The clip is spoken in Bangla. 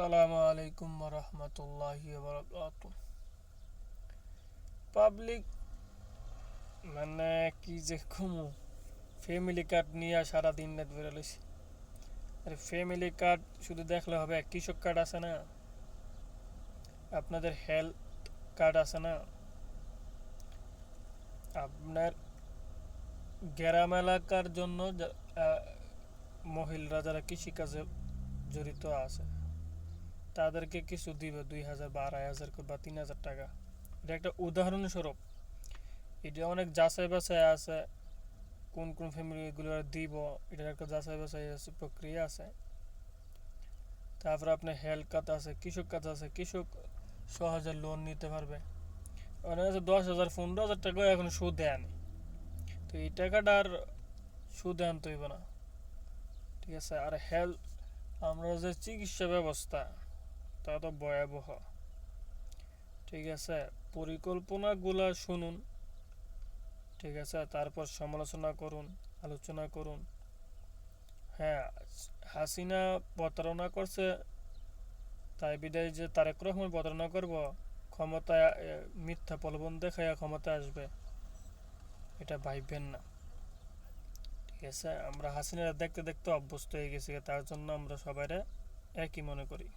আসসালামু আলাইকুম রহমতুল্লাহি বারাকাতু। পাবলিক মানে কি যে কমু, ফ্যামিলি কার্ড নিয়ে সারাদিন রাত বেরোলিস। আরে ফ্যামিলি কার্ড শুধু দেখলে হবে? কৃষক কার্ড আছে না, আপনাদের হেলথ কার্ড আছে না, আপনার গ্রাম এলাকার জন্য মহিলারা যারা কৃষিকাজে জড়িত আছে তাদেরকে কিছু দিবে, 2,000 বা 2,500 বা 3,000 টাকা। এটা একটা উদাহরণস্বরূপ। এটা অনেক যাচাই বাছাই আছে, কোন কোন ফ্যামিলিগুলো দিব, এটার একটা যাচাই বাছাই আছে, প্রক্রিয়া আছে। তারপর আপনার হেলথ কার্ড আছে, কৃষক কার্ড আছে, কৃষক সহজে লোন নিতে পারবে। অনেক আছে 10,000 15,000 টাকা এখন সুদে আনে, তো এই টাকাটা আর সুদে আনতে হইব না, ঠিক আছে। আর হেলথ, আমরা যে চিকিৎসা ব্যবস্থা তা তো ভয়াবহ, ঠিক আছে। পরিকল্পনাগুলা শুনুন, ঠিক আছে, তারপর সমালোচনা করুন, আলোচনা করুন। হ্যাঁ, হাসিনা প্রতারণা করছে, তাই বিদায় যে তারেক রহমান প্রতারণা করব, ক্ষমতায় মিথ্যা প্রলোভন দেখাইয়া ক্ষমতায় আসবে, এটা ভাববেন না, ঠিক আছে। আমরা হাসিনা দেখতে দেখতে অভ্যস্ত হয়ে গেছি, তার জন্য আমরা সবাই একই মনে করি।